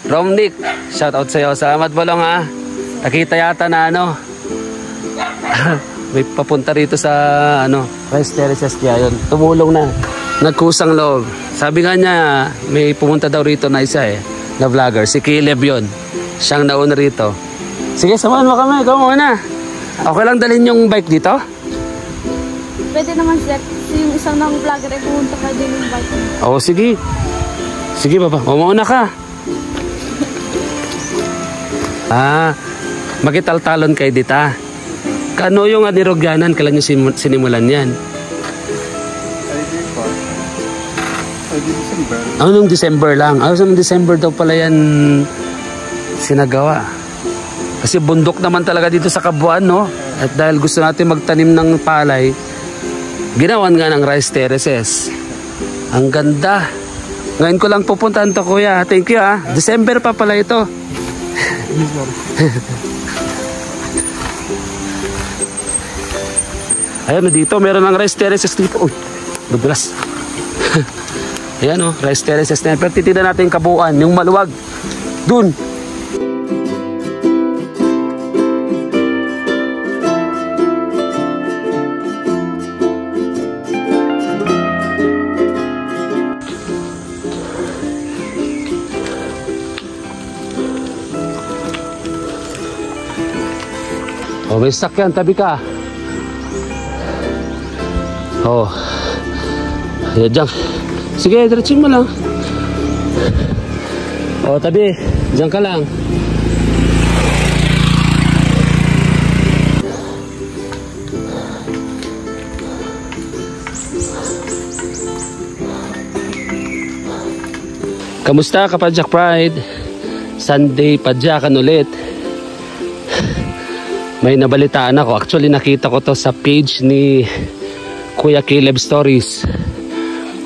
Romnick, shout out sa'yo. Salamat Balong ha. Nakita yata na ano. May papunta rito sa ano, rice terraces kaya yun. Tumulong na. Nagkusang loob. Sabi nga niya, may pumunta daw rito na isa na vlogger. Si Caleb yun. Siyang nauna rito. Sige, samahan mo kami. Ikaw muna. Okay lang dalhin yung bike dito? Pwede naman sir. Yung isang ng vlogger ay pumunta ka din yung bike. Oo, sige. Sige baba. Mauna ka. Makitaltalon kay dita. Kano yung nirogyanan? Kailan nyo sinimulan yan? Nung December lang. Nung December daw pala yan sinagawa. Kasi bundok naman talaga dito sa Kabuuan, no? At dahil gusto natin magtanim ng palay, ginawan nga ng rice terraces. Ang ganda. Ngayon ko lang pupuntahan to, kuya. Thank you, ha. December pa pala ito. Ayan, dito meron ng rice terraces dito. Uy, madulas. Ayan, oh, rice terraces na yan. Pero titignan natin yung Kabuuan, yung maluwag. Dun. Oh, may sakyan, tabi ka. Oh. Ayan dyan. Sige, diretsin mo lang. Oh, tabi. Diyan ka lang. Kamusta Kapadyak Pride? Sunday padyakan ulit. May nabalitaan ako. Actually nakita ko to sa page ni Kuya Caleb Stories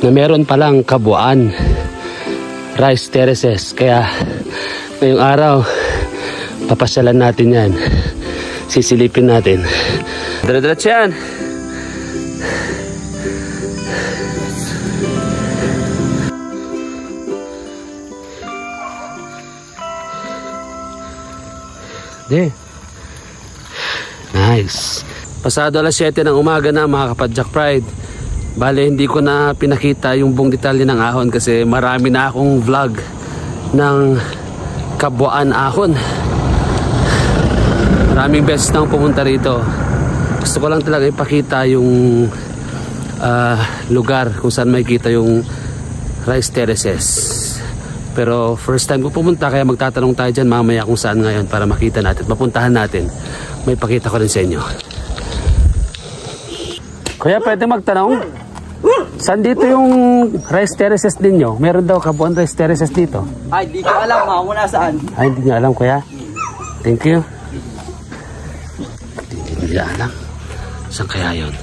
na meron palang Kabuuan rice terraces. Kaya ngayong araw papasyalan natin yan. Sisilipin natin. Dire-diretso yan. Nice. Pasado alas 7 ng umaga na mga Kapadyak Pride. Bale hindi ko na pinakita yung buong detalye ng ahon kasi marami na akong vlog ng Kabuuan ahon. Maraming beses nang pumunta rito. Gusto ko lang talaga ipakita yung lugar kung saan makikita yung rice terraces. Pero first time ko pumunta kaya magtatanong tayo dyan mamaya kung saan ngayon para makita natin, mapuntahan natin. May pakita ko rin sa inyo. Kuya, pwede magtanong? Saan dito yung rice terraces ninyo? Meron daw Kabuuan rice terraces dito. Ay, di ko alam kung saan. Ay, hindi nyo alam kuya. Thank you. Hindi nila alam. Saan kaya yun?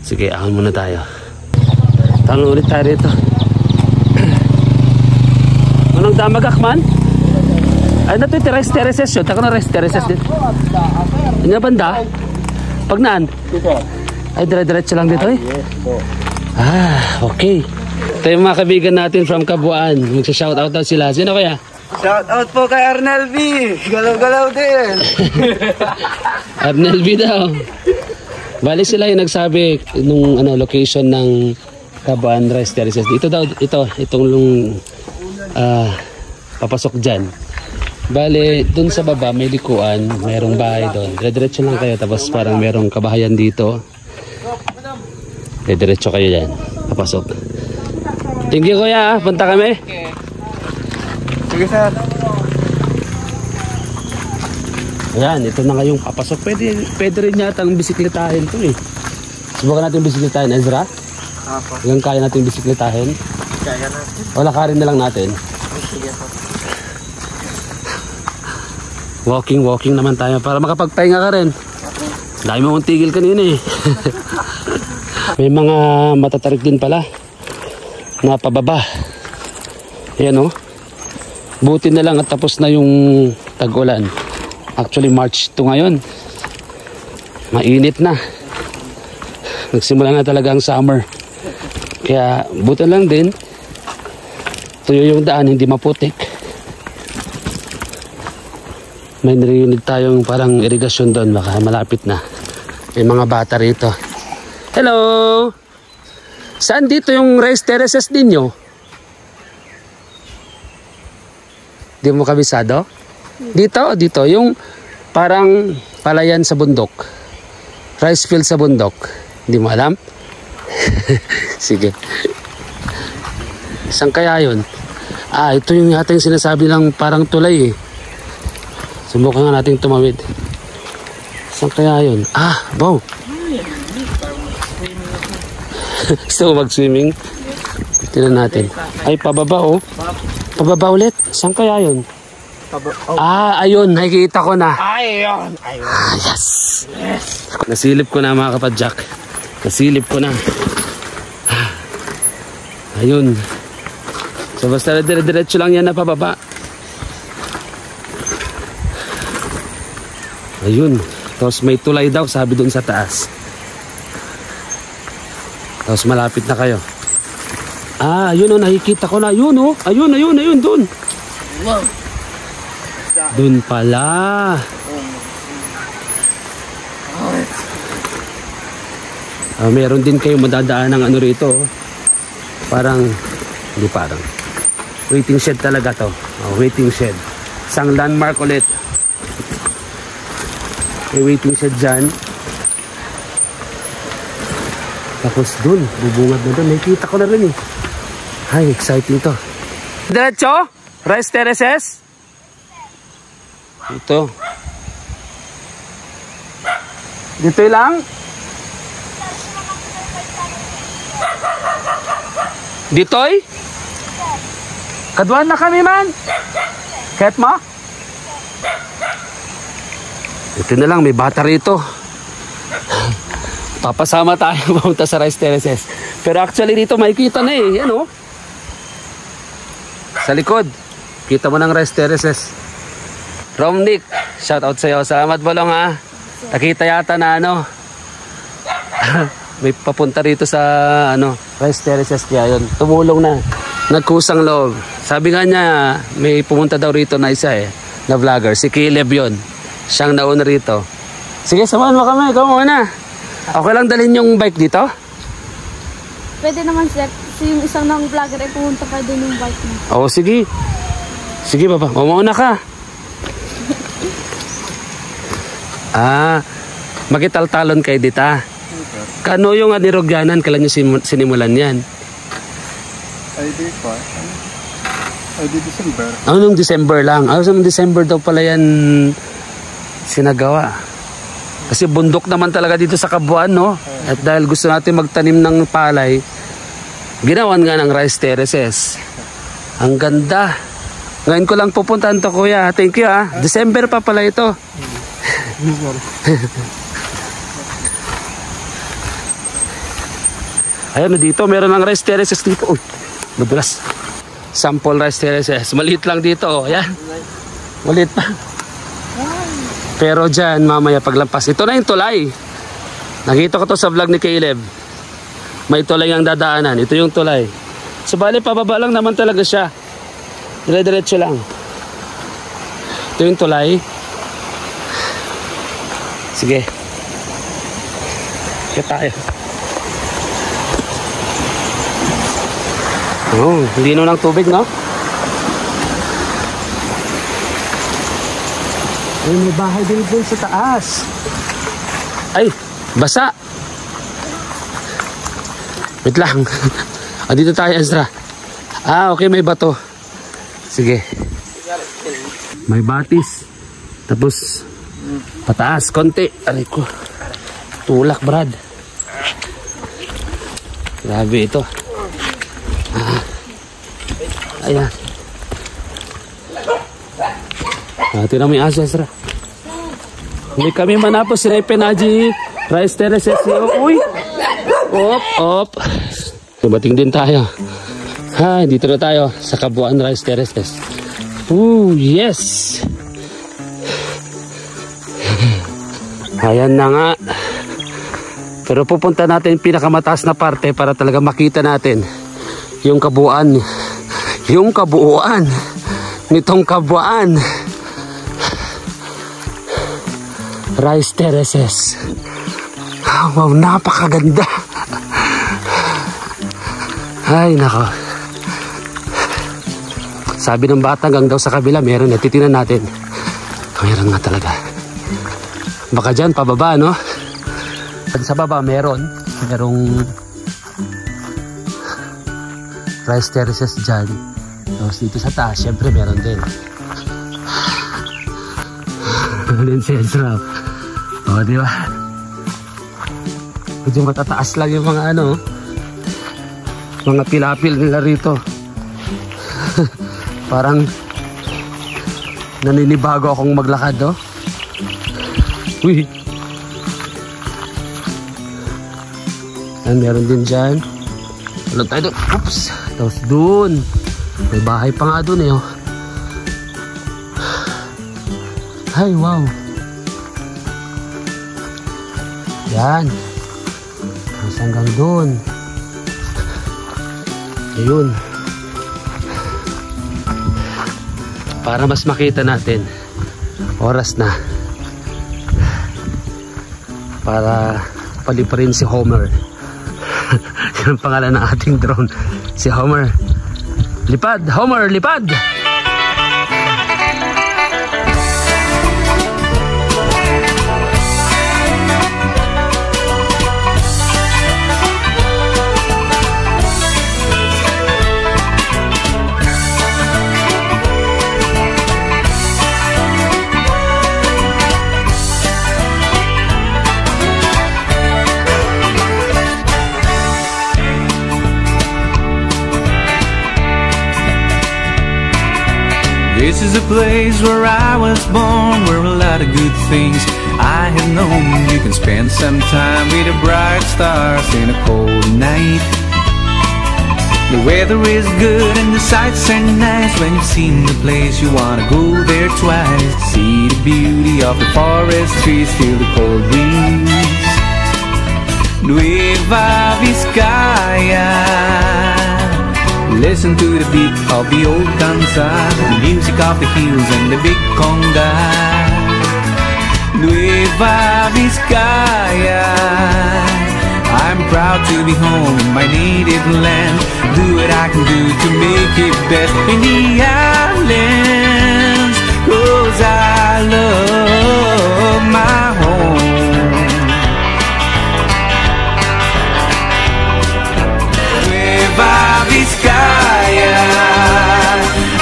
Sige, ahon muna tayo. Tanong ulit tayo rito. Anong damagak man? Ay, nato iti rice terraces yun. Taka na rice terraces din. Ano banda? Pag naan? Ay, dire-diretso lang dito eh. Okay. Ito yung mga kaibigan natin from Kabuuan. Magsha-shoutout daw sila. Sino kaya? Shoutout po kay Arnel B. Galaw-galaw din. Arnel B daw. Bali sila yung nagsabi nung location ng Kabuuan rice terraces. Ito daw, itong papasok dyan. Bale, dun sa baba may likuan, mayroong bahay doon. Dire-diretso lang kayo tapos parang mayroong kabahayan dito. Dire-diretso kayo dyan. Papasok. Thank you kuya, punta kami. Sige sir. Ayan, ito na ngayong papasok. Pwede rin yata ang bisikletahin to eh. Subukan natin bisikletahin, Ezra. Hanggang kaya natin bisikletahin. Kaya natin. O lakarin na lang natin. Sige po. Walking naman tayo para makapagpahinga ka rin. Dahil mo kong tigil kanina eh. May mga matatarik din pala na pababa. Ayan o. Buti na lang at tapos na yung tag-ulan. Actually March 2 ngayon. Mainit na. Nagsimula na talaga ang summer. Kaya buti lang din tuyo yung daan, hindi maputik. May narinig tayong parang irigasyon doon. Baka malapit na. May mga bata rito. Hello! Saan dito yung rice terraces ninyo? Di mo kabisado? Dito o dito? Yung parang palayan sa bundok. Rice field sa bundok. Hindi mo alam? Sige. Saan kaya yun? Ito yung yata yung sinasabi lang parang tulay eh. Subukan nga natin tumawid. Saan kaya yun? Wow. Gusto mo mag-swimming? Tignan natin. Ay, pababa oh. Pababa ulit. Saan kaya yun? Ayun. Nakikita ko na. Ayun. Yes. Nasilip ko na mga kapadjak. Nasilip ko na. Ayun. So basta dire-diretso lang yan na pababa. Ayun. Tapos may tulay daw sabi dun sa taas. Tapos malapit na kayo. Ayun oh, nakikita ko na. Ayun oh. Ayun dun. Wow. Dun pala. Meron din kayo madadaan ng ano rito. Parang, hindi parang. Waiting shed talaga to. Waiting shed. Isang landmark ulit. May waiting shed dyan. Tapos dun, bubungad na dun. Nakikita ko na rin eh. Ay, exciting to. Diretso? Rice terraces? Ito. Dito lang? Ditoy? Kaduan na kami man. Kahit mo? Ito na lang, may bata rito. Papasama tayo pumunta sa rice terraces. Pero actually dito makikita na eh. Yan oh. Sa likod. Kita mo ng rice terraces. Romnick, shout out sa'yo. Salamat Bolong ha. Nakita yata na ano. May papunta rito sa rice terraces kaya yun. Tumulong na. Nagkusang loob. Sabi nga niya, may pumunta daw rito na isa eh. Na vlogger. Si Caleb yun. Siyang nauna rito. Sige, samahan mo kami. Ikaw muna. Okay lang dalhin yung bike dito? Pwede naman sir. Kasi yung isang ng vlogger ay pumunta pa din yung bike niya. Oo, sige. Sige baba. Umauna ka. Magitaltalon kayo dito. Kano yung anirogyanan? Kailan nyo sinimulan yan? Ay, di pa. Ay, di December. Nung December lang. Nung December daw pala yan sinagawa. Kasi bundok naman talaga dito sa Kabuuan, no? At dahil gusto natin magtanim ng palay, ginawan nga ng rice terraces. Ang ganda. Ngayon ko lang pupuntahan to, kuya. Thank you, ha. December pa pala ito. Ayun, dito. Meron ng rice terraces dito. Uy, madulas. Sample rice terraces. Maliit lang dito, oh. Ayan. Maliit pa. Pero dyan, mamaya paglampas. Ito na yung tulay. Nakita ko to sa vlog ni Caleb. May tulay ang dadaanan. Ito yung tulay. So bali, pababa lang naman talaga siya. Dire-diretso lang. Ito yung tulay. Sige. Kaya tayo. Oh, lino ng tubig, no? Ay, may bahay din dun sa taas. Ay, basa. Wait lang. Dito tayo, Ezra. Okay, may bato. Sige. May batis. Tapos, pataas, konti. Aray ko. Tulak, Brad. Grabe ito. Ayan. Tingnan mo yung aso, Ezra. Hindi kami manapos. Sinay Penaji. Rice terraces. Uy! Op. Dumating din tayo. Dito na tayo sa Kabuuan rice terraces. Yes! Ayan na nga. Pero pupunta natin yung pinakamataas na parte para talaga makita natin yung kabuuan. Yung kabuuan nitong Kabuuan. Rice terraces. Wow, napakaganda. Ay, nako. Sabi ng bata hanggang daw sa kabila meron. Titingnan natin. Meron nga talaga. Baka dyan, pababa, no? Sa baba, merong rice terraces dyan. Tapos dito sa taas, syempre meron din. Linsense raw. O, di ba? Medyo matataas lang yung mga mga pilapil nila rito. Parang naninibago akong maglakad, no? Uy! Meron din dyan. Alam tayo doon. Oops! Tapos doon. May bahay pa nga doon, eh. Oh. Ay, wow! Yan. Tapos hanggang doon. Ayun. Para mas makita natin, oras na para paliparin si Homer. Yan ang pangalan ng ating drone, si Homer. Lipad, Homer, lipad! This is a place where I was born, where a lot of good things I have known. You can spend some time with the bright stars in a cold night. The weather is good and the sights are nice. When you've seen the place, you wanna go there twice. See the beauty of the forest trees, feel the cold breeze. Nueva Vizcaya. Listen to the beat of the old cansa, the music of the hills and the big conga. Nueva Vizcaya, I'm proud to be home in my native land. Do what I can do to make it best in the islands, 'cause I love my home. Nueva Vizcaya,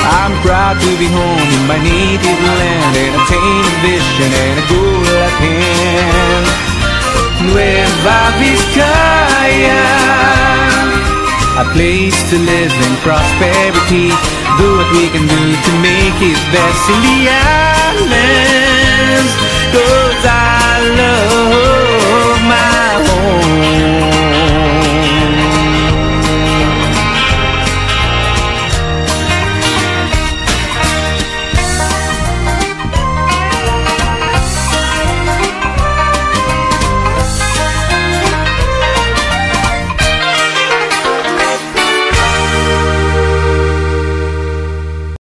I'm proud to be home in my native land, and attain a vision and a goal at hand. Nueva Vizcaya, a place to live in prosperity. Do what we can do to make it best in the islands, 'cause I love